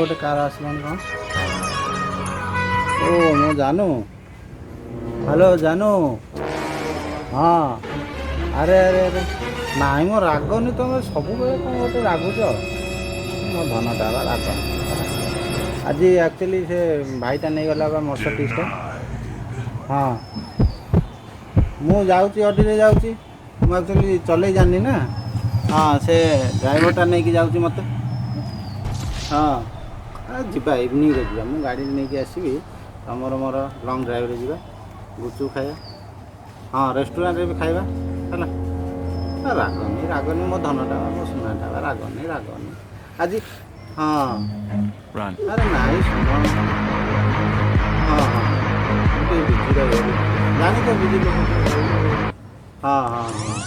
गोटे कार आसलानी कौन ओ मो जानू हेलो जानू हाँ अरे अरे अरे नाई मो रागनी तुम सब कौन गोटे रागुच मो धनटा राग आज एक्चुअली से भाईटा नहीं गला मर्सिडीज हाँ मु जाऊँगी अड्डी जाऊँगी मुझे एक्चुअली चल जानी ना हाँ से ड्राइवरटा नहीं जाऊँगी मत हाँ जीवा इवनिंग रे जीवा मु गाड़ी नहीं आसबि तमर मोर लंग ड्राइव रे जीवा गुपचुप खाଇବା हाँ रेस्टोरेंट रे भी खाଇବା है रागनी मो धनटा मो सुनाटा रागनी आज हाँ अरे नाई सुन हाँ हाँ बिजी जानी तो बिजी लोग हाँ हाँ हाँ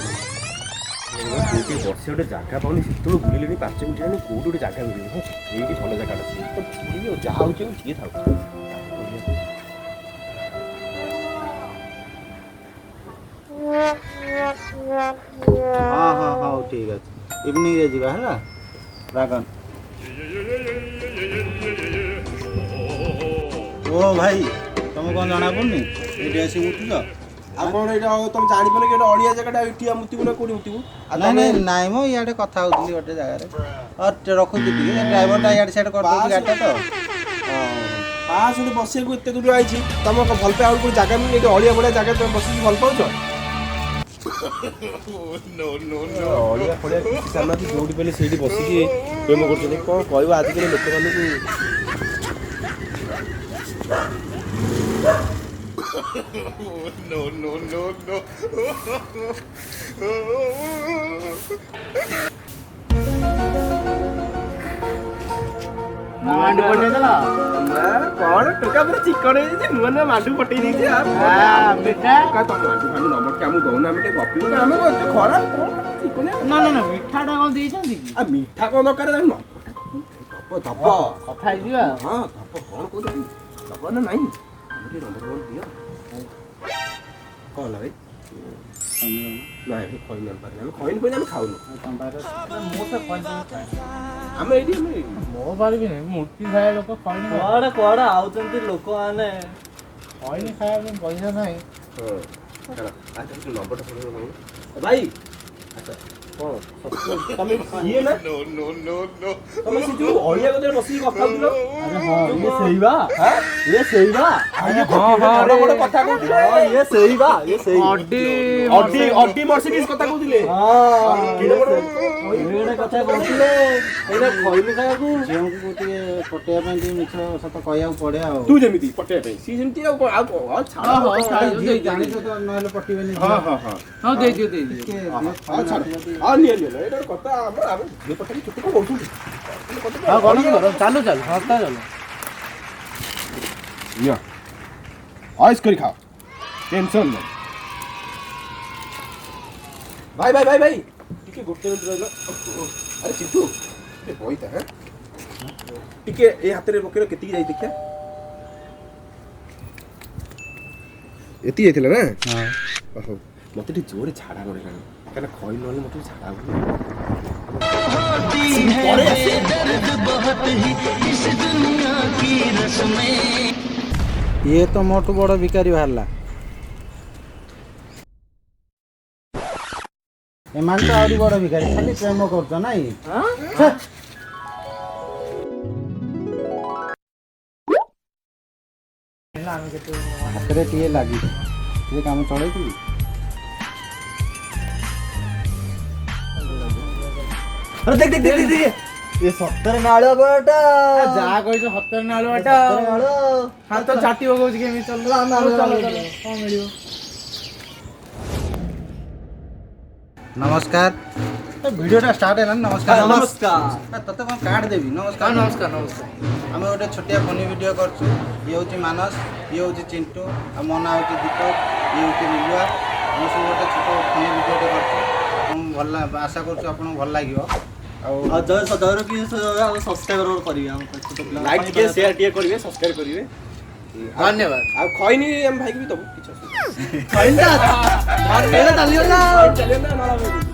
बस गोटे जगह पाऊनी से बुले 5 मिनट हेल्ला कौट गोटे जगह मिले हाँ ये भल जगह अच्छी जहाँ हो जी था हाँ हाँ हाँ ठीक अच्छे इवनिंग रे जीवा है रागन ओ भाई तुम कौन जना पड़नी ये आसी उठुच ଆପଣ ଏଇଟା ତମେ ଜାଣିପାରିଲେ କି ଏଇଟା ଅଳିଆ ଜାଗାଟା ଏଠି ମୁତିବୁ ନା କୋଉଠି ମୁତିବୁ ନାଇଁ ନାଇଁ ମୋ ଇଆଡ଼େ କଥା ହଉଥିଲି ଗୋଟେ ଜାଗାରେ ରଖୁଛି ଟିକେ ଡ୍ରାଇଭରଟା ଇଆଡ଼େ ସିଆଡ଼େ କରିଦେଉଛି ଗାଡ଼ିଟା ତ ପାସ୍ ଗୋଟେ ବସିବାକୁ ଏତେ ଦୂର ଆଇଛି ତମ ଭଲ ପାଇ ଆଉ କୋଉ ଜାଗା ମିଳୁନି ଏଠି ଅଳିଆ ବଳିଆ ଜାଗା ତମେ ବସିକି ଭଲ ପାଉଛ ଅଳିଆ ଫଳିଆ କିଛି ସାମ୍ନାଠି ଯୋଉଠି ପାଇଲେ ସେଇଠି ବସିକି ପ୍ରେମ କରୁଛନ୍ତି କ'ଣ କହିବ ଆଜିକାଲି ଲୋକମାନଙ୍କୁ ମାଣ୍ଡୁ ପଠେଇ ଦେଲା କ'ଣ ଟୋକା ପୁରା ଚିକଣ ହେଇଯାଇଛି ନୂଆ ନୂଆ ମାଣ୍ଡୁ ପଠେଇ ଦେଇଛି ମିଠା ତମ ମାଣ୍ଡୁ ଫାଣ୍ଡୁ ନମ୍ବର ଟେ ଆମକୁ ଦଉନା ଆମେ ଟିକେ ଗପିବୁ ଆମେ ଖରାପ କ'ଣ ଚିକଣିଆ ନା ନା ନା ମିଠାଟା କ'ଣ ଦେଇଛନ୍ତି କି ମିଠା କ'ଣ ଦରକାର ଦବ କଥା ହେଇଯିବା ହଁ ଦବ କ'ଣ କହୁଛନ୍ତି ଦବ ନା ନାହିଁ ଆମେ ଟିକେ ନମ୍ବର ଦିଅ କ'ଣ ହେଲା ଭାଇ ନାଇଁ ଖଇନି ଆମେ ପାରିନି ଆମେ ଖଇନି ପଇଲେ ଆମେ ଖାଉନୁ ଆମେ ଏଇଠି ମୋ ପାରିବିନି ମୂର୍ତ୍ତି ଖାଇବା ଲୋକ ଖଇନି କୁଆଡ଼େ କୁଆଡ଼େ ଆଉଛନ୍ତି ଲୋକମାନେ ଖଇନି ଖାଇବା ପାଇଁ ପଇସା ନାହିଁ ନମ୍ବରଟା ଭାଇ ଆଚ୍ଛା କ'ଣ ତମେ ଇଏ ନା ତମେ ସେ ଯୋଉ ଅଳିଆ ଗଛରେ ବସିକି କଥା ହଉଥିଲ ଇଏ ସେଇବା ଇଏ ସେଇବା ବଡ଼ ବଡ଼ କଥା କହୁଥିଲେ ଇଏ ସେଇବା ଇଏ ସେଇ ଅଡି ମର୍ସିଡିଜ କଥା କହୁଥିଲେ ଏଇଟା କଥା କହୁଥିଲେ ଏଇଟା ଖଇନି ଖାଇବାକୁ ଝିଅଙ୍କୁ ଟିକେ ପଟେଇବା ପାଇଁ ଟିକେ ମିଛ ସତ କହିବାକୁ ପଡ଼େ ଆଉ ତୁ ଯେମିତି ପଟେଇବା ପାଇଁ ସିଏ ଯେମିତି ଆଉ ଜାଣିଛ ତ ନହେଲେ ପଟିବେନି ହଁ ଦେଇଦିଅ ଦେଇଦିଅ ନିଅ ଏଇଟା କଥା ଆମେ ଝିଅ ପଟେଇ ଛୋଟ କ'ଣ କହୁଛନ୍ତି ହଁ କଣ ଚାଲୁ ଚାଲୁ ହସ୍ତା ଚାଲୁ ନିଅ ଆଇସ୍ କରି ଖାଅ ଟେନସନ୍ ନାହିଁ ଭାଇ ଭାଇ ଭାଇ ଭାଇ ଟିକେ ଗୋଟେ ମିନିଟ୍ ରହିଲ ଆରେ ଚିଣ୍ଟୁ ଟିକେ ବଇତା ହଁ ଟିକେ ଏ ହାତରେ ପକେଇଲ କେତିକି ଯାଇ ଦେଖିଆ ଏତିକି ଯାଇଥିଲା ନା ହଉ ମତେ ଟିକେ ଜୋରେ ଝାଡ଼ା ମାରିଲାଣି କାହିଁକିନା ଖଇ ନହେଲେ ମତେ ଝାଡ଼ା ହବନି ये तो मोटू बड़ भिकारी बाहरला एमान तो आउरी बड़ भिकारी खाली प्रेम करछ नाई हाथ रे टिए लागी ये काम चलै छी अरे देख देख देख देख ये सत्तर नाळुआ गोटा जा कहिछ 70 नालुआटा हाथ चाटी होगो छी केमी चल चल कोन मिलियो नमस्कार वीडियोटा स्टार्ट है ना नमस्कार नमस्कार तते कोन कार्ड देबी नमस्कार नमस्कार नमस्कार आम गोटे छोटिया फनी वीडियो करछु ये होची मानस ये होची चिंटू आ मो ना होची दीपक ये होची निलुआ हम सब गोटे छोटो फनी वीडियो करछु हम भल आशा करछु आपन भल लागियो और जय सदारो की सब्सक्राइबर करिवे हम लाइक के शेयर टिए करिवे सब्सक्राइब करिवे धन्यवाद आ खइनी हम भाई भी दबो किछ खइनटा धन्यवाद चलियो ना चलियो ना